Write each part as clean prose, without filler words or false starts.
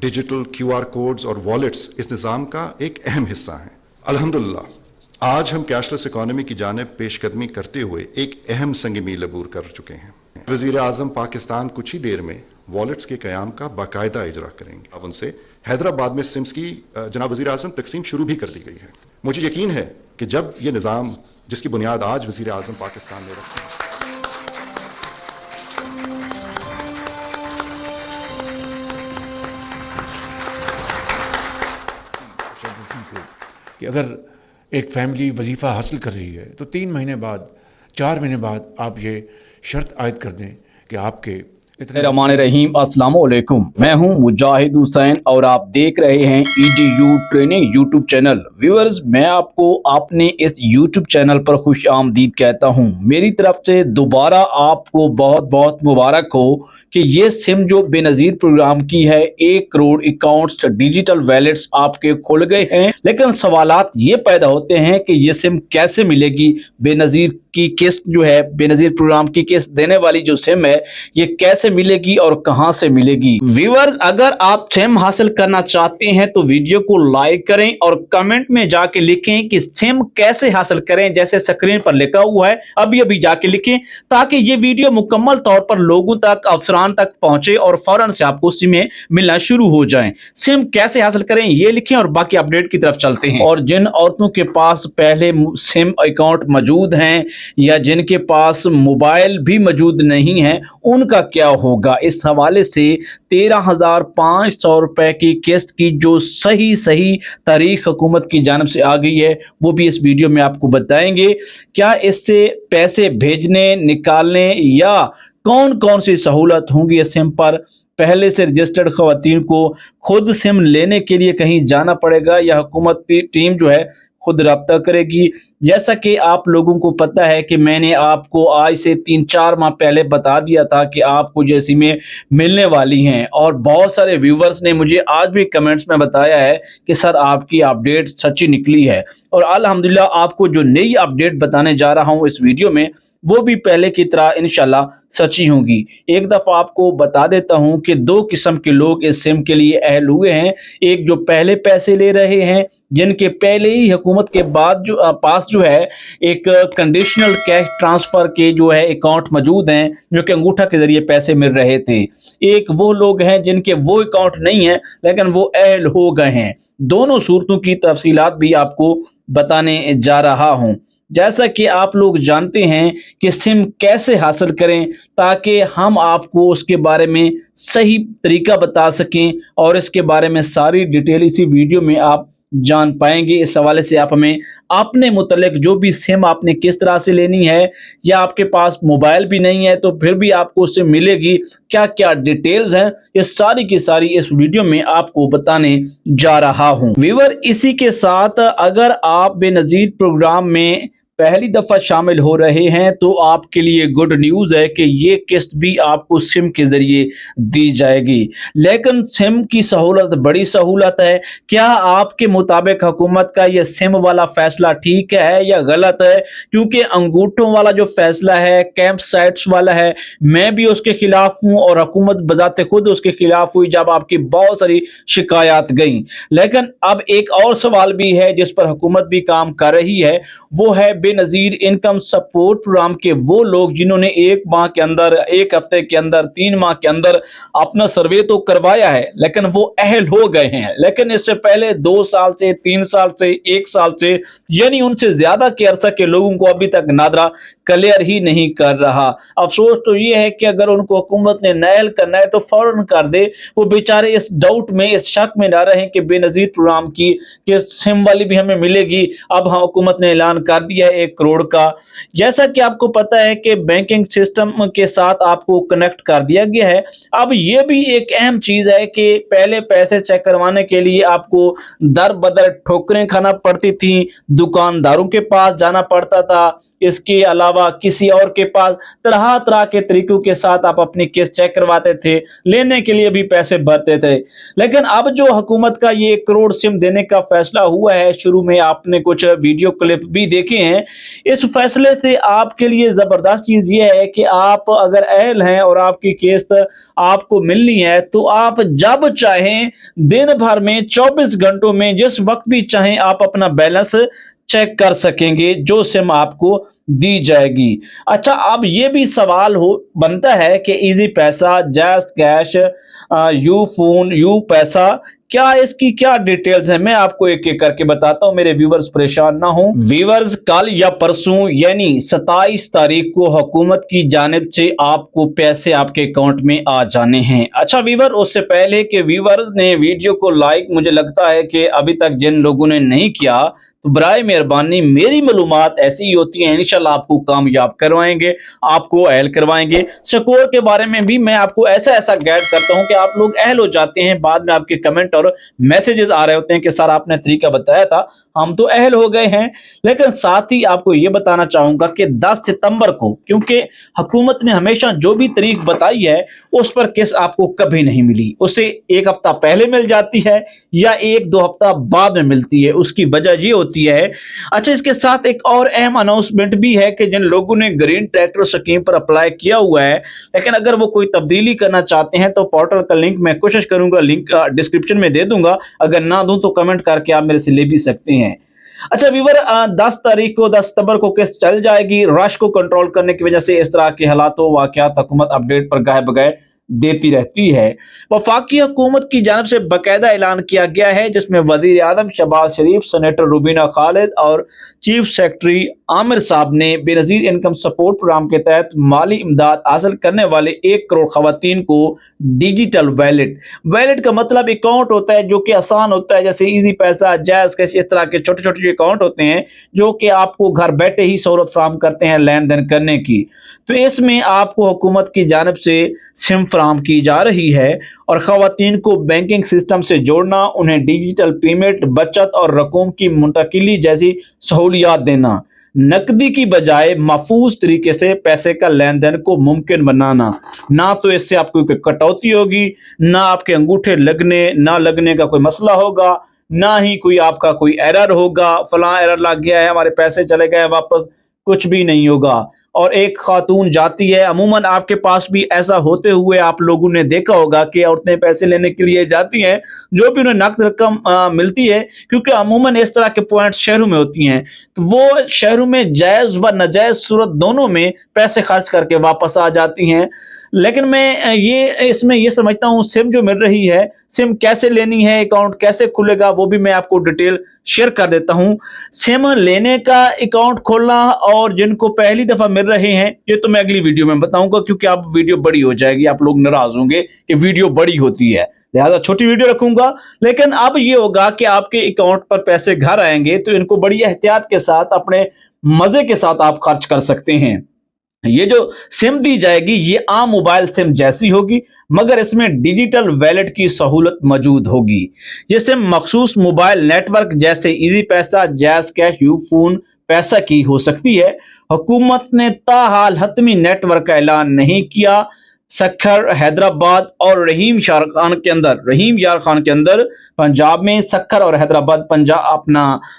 Digital QR codes और wallets इस निज़ाम का एक अहम हिस्सा हैं। अल्हम्दुलिल्लाह आज हम कैशलेस इकॉनमी की जानिब पेशकदमी करते हुए एक अहम संग मील अबूर कर चुके हैं। वज़ीर आज़म पाकिस्तान कुछ ही देर में वॉलेट्स के क़याम का बाकायदा इजरा करेंगे। अब उनसे हैदराबाद में सिम्स की जनाब वज़ीर आज़म तकसीम शुरू भी कर दी गई है। मुझे यकीन है कि जब ये निज़ाम जिसकी बुनियाद आज वज़ीर आज़म पाकिस्तान ने रखी है कि अगर एक फैमिली वजीफ़ा हासिल कर रही है तो 3 महीने बाद 4 महीने बाद आप ये शर्त आयद कर दें कि आपके रहमान रहीम अस्सलाम वालेकुम। मैं हूं मुजाहिद हुसैन और आप देख रहे हैं EDU training YouTube channel. Viewers, मैं आपको अपने इस यूट्यूब चैनल पर खुश आमदीद कहता हूं। मेरी तरफ से दोबारा आपको बहुत बहुत मुबारक हो कि ये सिम जो बेनज़ीर प्रोग्राम की है 1 करोड़ अकाउंट्स डिजिटल वैलेट्स आपके खुल गए हैं। लेकिन सवालात ये पैदा होते हैं कि ये सिम कैसे मिलेगी, बेनज़ीर की किस्त जो है, बेनज़ीर प्रोग्राम की किस्त देने वाली जो सिम है ये कैसे मिलेगी और कहां से मिलेगी। व्यूअर्स, अगर आप सिम हासिल करना चाहते हैं तो वीडियो को लाइक करें और कमेंट में जाके लिखें कि सिम कैसे हासिल करें, जैसे स्क्रीन पर लिखा हुआ है अभी अभी जाके लिखें, ताकि ये वीडियो मुकम्मल तौर पर लोगों तक, अफसरान तक पहुंचे और फौरन से आपको सिमें मिलना शुरू हो जाएं। सिम कैसे हासिल करें ये लिखें और बाकी अपडेट की तरफ चलते हैं। और जिन औरतों के पास पहले सिम अकाउंट मौजूद हैं या जिनके पास मोबाइल भी मौजूद नहीं है उनका क्या होगा, इस हवाले से 13,500 रुपए की किस्त की जो सही तारीख हुकूमत की जानिब से आ गई है वो भी इस वीडियो में आपको बताएंगे। क्या इससे पैसे भेजने, निकालने या कौन कौन सी सहूलत होंगी इस सिम पर, पहले से रजिस्टर्ड खवातीन को खुद सिम लेने के लिए कहीं जाना पड़ेगा या हुकूमत की टीम जो है खुद रब्ता करेगी। जैसा कि आप लोगों को पता है कि मैंने आपको आज से 3-4 माह पहले बता दिया था कि आपको ये सिमें मिलने वाली हैं और बहुत सारे व्यूवर्स ने मुझे आज भी कमेंट्स में बताया है कि सर आपकी अपडेट सच्ची निकली है। और अल्हम्दुलिल्लाह आपको जो नई अपडेट बताने जा रहा हूं इस वीडियो में वो भी पहले की तरह इंशाल्लाह सच्ची होंगी। एक दफ़ा आपको बता देता हूं कि 2 किस्म के लोग इस सिम के लिए अहल हुए हैं। एक जो पहले पैसे ले रहे हैं, जिनके पहले ही हुकूमत के बाद जो पास जो है एक कंडीशनल कैश ट्रांसफ़र के जो है अकाउंट मौजूद हैं जो कि अंगूठा के ज़रिए पैसे मिल रहे थे। एक वो लोग हैं जिनके वो अकाउंट नहीं है लेकिन वो अहल हो गए हैं। दोनों सूरतों की तफसीलात भी आपको बताने जा रहा हूँ। जैसा कि आप लोग जानते हैं कि सिम कैसे हासिल करें ताकि हम आपको उसके बारे में सही तरीका बता सकें और इसके बारे में सारी डिटेल इसी वीडियो में आप जान पाएंगे। इस हवाले से आप हमें अपने मुतल्लिक जो भी सिम आपने किस तरह से लेनी है या आपके पास मोबाइल भी नहीं है तो फिर भी आपको उससे मिलेगी, क्या क्या डिटेल्स हैं, ये सारी की सारी इस वीडियो में आपको बताने जा रहा हूं। व्यूअर, इसी के साथ अगर आप बेनज़ीर प्रोग्राम में पहली दफा शामिल हो रहे हैं तो आपके लिए गुड न्यूज़ है कि ये किस्त भी आपको सिम के जरिए दी जाएगी। लेकिन सिम की सहूलत बड़ी सहूलत है। क्या आपके मुताबिक हुकूमत का ये सिम वाला फैसला ठीक है या गलत है? क्योंकि अंगूठों वाला जो फैसला है, कैंप साइट्स वाला है, मैं भी उसके खिलाफ हूँ और हुकूमत बजाते खुद उसके खिलाफ हुई जब आपकी बहुत सारी शिकायत गई। लेकिन अब एक और सवाल भी है जिस पर हुकूमत भी काम कर रही है, वो है बेनज़ीर इनकम सपोर्ट प्रोग्राम के वो लोग जिन्होंने 1 माह के अंदर, 1 हफ्ते के अंदर, 3 माह के अंदर अपना सर्वे तो करवाया है लेकिन वो अहल हो गए हैं, लेकिन इससे पहले 2 साल से, 3 साल से, 1 साल से, यानी उनसे ज्यादा के अरसा के लोगों को अभी तक नादरा क्लियर ही नहीं कर रहा। अफसोस तो ये है कि अगर उनको हुकूमत ने नायल करना है तो फौरन कर दे। वो बेचारे इस डाउट में, इस शक में ना रहे कि बेनज़ीर प्रोग्राम की कि सिम वाली भी हमें मिलेगी। अब हाँ, हुकूमत ने ऐलान कर दिया है 1 करोड़ का। जैसा कि आपको पता है कि बैंकिंग सिस्टम के साथ आपको कनेक्ट कर दिया गया है। अब ये भी एक अहम चीज है कि पहले पैसे चेक करवाने के लिए आपको दर बदर ठोकरें खाना पड़ती थी, दुकानदारों के पास जाना पड़ता था, اس کے علاوہ کسی اور کے پاس طرح طرح کے طریقوں کے ساتھ آپ اپنی کیس چیک کرواتے تھے, لینے کے لیے بھی پیسے بھرتے تھے. لیکن اب جو حکومت کا یہ 1 کروڑ سم دینے کا فیصلہ ہوا ہے, شروع میں آپ نے کچھ ویڈیو کلپ بھی دیکھے ہیں. اس فیصلے سے آپ کے لیے زبردست چیز یہ ہے کہ آپ اگر اہل ہیں اور آپ کی قسط آپ کو ملنی ہے تو آپ جب چاہیں دن بھر میں 24 گھنٹوں میں جس وقت بھی چاہیں آپ اپنا بیلنس چیک کر سکیں گے جو سم آپ کو دی جائے گی. اچھا, اب یہ بھی سوال بنتا ہے کہ ایزی پیسہ, جیز کیش, یو فون, یو پیسہ, کیا اس کی کیا ڈیٹیلز ہیں؟ میں آپ کو ایک ایک کر کے بتاتا ہوں, میرے ویورز پریشان نہ ہوں. ویورز, کل یا پرسوں یعنی 27 تاریخ کو حکومت کی جانب سے آپ کو پیسے آپ کے اکاؤنٹ میں آ جانے ہیں. اچھا ویور, اس سے پہلے کہ ویورز نے ویڈیو کو لائک, مجھے لگتا ہے کہ ابھی تک جن لوگوں نے نہیں کیا تو برائے مہربانی, میری معلومات ایسی ہی ہوتی ہیں, انشاءاللہ آپ کو کامیاب کروائیں گے, آپ کو اہل کروائیں گے. سکور کے بارے میں بھی میں آپ کو ایسا گائیڈ کرتا ہوں کہ آپ لوگ اہل ہو جاتے ہیں, بعد میں آپ کے کمنٹ اور میسیجز آ رہے ہوتے ہیں کہ سر آپ نے طریقہ بتایا تھا, ہم تو اہل ہو گئے ہیں. لیکن ساتھ ہی آپ کو یہ بتانا چاہوں گا کہ 10 ستمبر کو, کیونکہ حکومت نے ہمیشہ جو بھی تاریخ بتائی ہے اس پر کس آپ کو کبھی نہیں ملی, اسے 1 ہفتہ پہلے مل جاتی ہے یا 1-2 ہفتہ بعد میں ملتی ہے. اس کی وجہ یہ ہوتی ہے. اچھا, اس کے ساتھ ایک اور اہم اناؤنسمنٹ بھی ہے کہ جن لوگوں نے گرین ٹریکٹر اسکیم پر اپلائی کیا ہوا ہے لیکن اگر وہ کوئی تبدیلی کرنا چاہتے ہیں تو پورٹل کا لنک میں کوشش کروں گا, لنک ڈسکرپشن میں دے دوں گا, اگر نہ دوں تو کمنٹ کر کے آپ میرے سے لے بھی سکتے ہیں. اچھا ویور, 10 تاریخ کو 10 ستمبر کو قسط چل جائے گی. رش کو کنٹرول کرنے کی وجہ سے اس طرح کے حالات و واقعات حکومت اپڈیٹ پر گاہے بگاہے دیتی رہتی ہے. وفاقی حکومت کی جانب سے باقاعدہ اعلان کیا گیا ہے جس میں وزیر اعظم شہباز شریف, سینیٹر روبینہ خالد اور چیف سیکرٹری عامر صاحب نے بے نظیر انکم سپورٹ پروگرام کے تحت مالی امداد حاصل کرنے والے 1 کروڑ خواتین کو ڈیجیٹل ویلٹ کا مطلب اکاؤنٹ ہوتا ہے جو کہ آسان ہوتا ہے, جیسے ایزی پیسہ, جیز کیش, اس طرح کے چھوٹے چھوٹے اکاؤنٹ ہوتے ہیں جو کہ آپ کو گھر بیٹھے ہی سہولت فراہم کرتے ہیں لین دین کرنے کی. تو اس میں آپ کو حکومت کی جانب سے سم فراہم کی جا رہی ہے اور خواتین کو بینکنگ سسٹم سے جوڑنا, انہیں ڈیجیٹل پیمنٹ, بچت اور رقوم کی منتقلی جیسی سہولیات دینا, نقدی کی بجائے محفوظ طریقے سے پیسے کا لین دین کو ممکن بنانا. نہ تو اس سے آپ کو کوئی کٹوتی ہوگی, نہ آپ کے انگوٹھے نہ لگنے کا کوئی مسئلہ ہوگا, نہ ہی کوئی آپ کا کوئی ایرر ہوگا, فلاں ایرر لگ گیا ہے ہمارے پیسے چلے گئے واپس, کچھ بھی نہیں ہوگا. اور ایک خاتون جاتی ہے, عموماً آپ کے پاس بھی ایسا ہوتے ہوئے آپ لوگوں نے دیکھا ہوگا کہ عورتیں پیسے لینے کے لیے جاتی ہیں, جو بھی انہیں نقد رقم ملتی ہے, کیونکہ عموماً اس طرح کے پوائنٹس شہروں میں ہوتی ہیں, تو وہ شہروں میں جائز و ناجائز صورت دونوں میں پیسے خرچ کر کے واپس آ جاتی ہیں. لیکن میں اس میں یہ سمجھتا ہوں سم جو مل رہی ہے, سم کیسے لینی ہے, اکاؤنٹ کیسے کھلے گا, وہ بھی میں آپ کو ڈیٹیل شیئر کر دیتا ہوں. سم لینے کا, اکاؤنٹ کھولنا اور جن کو پہلی دفعہ مل رہے ہیں یہ تو میں اگلی ویڈیو میں بتاؤں گا, کیونکہ اب ویڈیو بڑی ہو جائے گی, آپ لوگ ناراض ہوں گے کہ ویڈیو بڑی ہوتی ہے, لہذا چھوٹی ویڈیو رکھوں گا. لیکن اب یہ ہوگا کہ آپ کے اکاؤنٹ پر پیسے گھر آئیں گے تو ان کو بڑی احتیاط کے ساتھ, اپنے مزے کے ساتھ آپ خرچ کر سکتے ہیں. یہ جو سم دی جائے گی یہ عام موبائل سم جیسی ہوگی, مگر اس میں ڈیجیٹل ویلٹ کی سہولت موجود ہوگی. یہ سم مخصوص موبائل نیٹ ورک جیسے ایزی پیسہ, جیز کیش, یو فون پیسہ کی ہو سکتی ہے. حکومت نے تاحال حتمی نیٹ ورک کا اعلان نہیں کیا. سکھر, حیدرآباد اور رحیم یار خان کے اندر پنجاب میں, سکھر اور حیدرآباد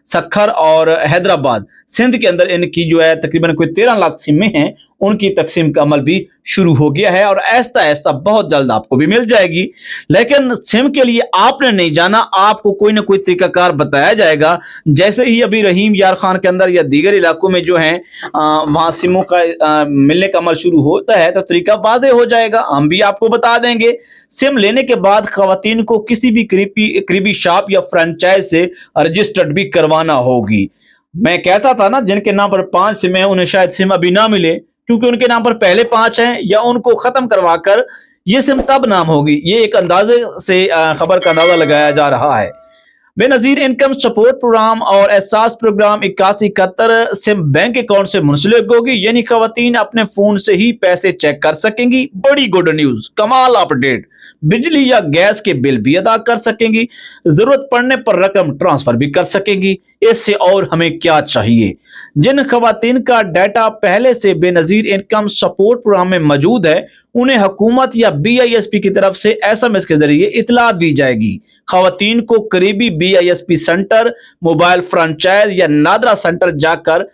سکھر اور حیدرآباد سندھ کے اندر ان کی جو ہے تقریباً کوئی 13 لاکھ سمیں ہیں, ان کی تقسیم کا عمل بھی شروع ہو گیا ہے اور ایستا ایستا بہت جلد آپ کو بھی مل جائے گی. لیکن سم کے لیے آپ نے نہیں جانا, آپ کو کوئی نہ کوئی طریقہ کار بتایا جائے گا. جیسے ہی ابھی رحیم یار خان کے اندر یا دیگر علاقوں میں جو ہیں وہاں سموں کا ملنے کا عمل شروع ہوتا ہے تو طریقہ واضح ہو جائے گا, ہم بھی آپ کو بتا دیں گے. سم لینے کے بعد خواتین کو کسی بھی قریبی شاپ یا فرنچائز سے رجسٹرڈ بھی کروانا ہوگی. میں کہتا تھا نا جن کے نام پر 5 سمیں ہیں انہیں شاید سم ابھی نہ ملے, کیونکہ ان کے نام پر پہلے 5 ہیں, یا ان کو ختم کروا کر یہ سم تب نام ہوگی. یہ ایک اندازے سے خبر کا اندازہ لگایا جا رہا ہے. بے نظیر انکم سپورٹ پروگرام اور احساس پروگرام 8171 سم بینک اکاؤنٹ سے منسلک ہوگی, یعنی خواتین اپنے فون سے ہی پیسے چیک کر سکیں گی. بڑی گڈ نیوز, کمال اپڈیٹ. बिजली या गैस के बिल भी अदा कर सकेंगी, जरूरत पड़ने पर रकम ट्रांसफर भी कर सकेंगी। इससे और हमें क्या चाहिए। जिन खवातीन का डाटा पहले से बेनजीर इनकम सपोर्ट प्रोग्राम में मौजूद है, उन्हें हुकूमत या BISP की तरफ से SMS के जरिए इतला दी जाएगी। खवातीन को करीबी BISP सेंटर, मोबाइल फ्रेंचाइज या नादरा सेंटर जाकर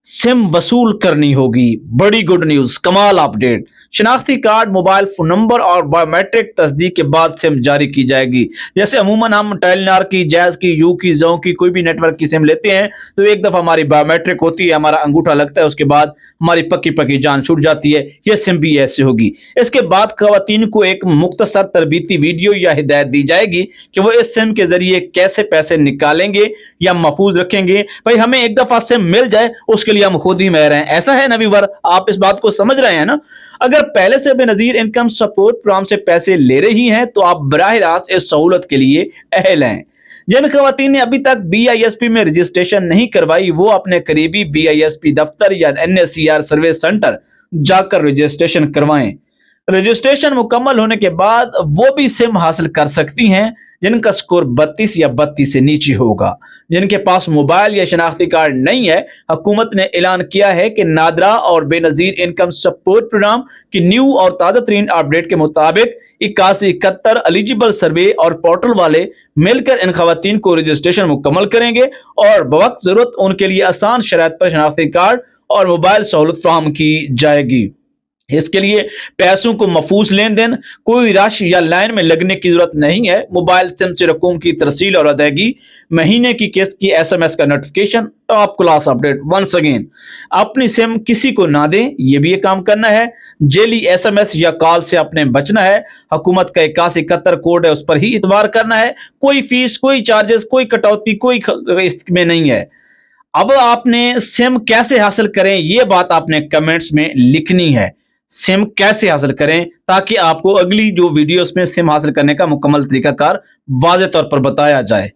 सिम वसूल करनी होगी। बड़ी गुड न्यूज, कमाल अपडेट। शनाख्ती कार्ड, मोबाइल फोन नंबर और बायोमेट्रिक तस्दीक के बाद सिम जारी की जाएगी। जैसे अमूमन हम टेलीनॉर की, जैज की, यू की, जो की, कोई भी नेटवर्क की सिम लेते हैं तो एक दफा हमारी बायोमेट्रिक होती है, हमारा अंगूठा लगता है, उसके बाद हमारी पक्की पक्की जान छूट जाती है। यह सिम भी ऐसे होगी। इसके बाद खवातीन को एक मुख्तसर तरबीती वीडियो या हिदायत दी जाएगी कि वो इस सिम के जरिए कैसे पैसे निकालेंगे या महफूज रखेंगे। भाई हमें एक दफा सिम मिल जाए उसके लिए हम खुद ही महर हैं। ऐसा है ना व्यूअर, आप इस बात को समझ रहे हैं ना। अगर पहले से बेनजीर इनकम सपोर्ट प्रोग्राम से पैसे ले रही हैं तो आप बराह रास्त इस सहूलत के लिए अहल हैं। जिन खवातीन ने अभी तक BISP में रजिस्ट्रेशन नहीं करवाई, वो अपने करीबी BISP दफ्तर या NSCR सर्विस सेंटर जाकर रजिस्ट्रेशन करवाएं। रजिस्ट्रेशन मुकम्मल होने के बाद वो भी सिम हासिल कर सकती हैं जिनका स्कोर 32 या 32 से नीचे होगा। जिनके पास मोबाइल या शनाख्ती कार्ड नहीं है, हुकूमत ने ऐलान किया है कि नादरा और बेनजीर इनकम सपोर्ट प्रोग्राम की न्यू और ताज़ा तरीन अपडेट के मुताबिक 8171 एलिजिबल सर्वे और पोर्टल वाले मिलकर इन खवातीन को रजिस्ट्रेशन मुकम्मल करेंगे और बवक्त जरूरत उनके लिए आसान शराइत पर शनाख्ती कार्ड और मोबाइल सहूलत फराहम की जाएगी। इसके लिए पैसों को महफूज लेन देन, कोई रश या लाइन में लगने की जरूरत नहीं है। मोबाइल सिम से रकूम की तरसील और अदायगी, महीने की किस्त की SMS का notification, top class update. Once again, अपनी सिम किसी को ना दें, ये भी एक काम करना है। जेली SMS या कॉल से अपने बचना है। हुकूमत का 8171 कोड है, उस पर ही इतबार करना है। कोई फीस, कोई चार्जेस, कोई कटौती, कोई इसमें नहीं है। अब आपने सिम कैसे हासिल करें, ये बात आपने कमेंट्स में लिखनी है। सिम कैसे हासिल करें ताकि आपको अगली जो वीडियोस में सिम हासिल करने का मुकम्मल तरीकाकार वाज़ेह तौर पर बताया जाए।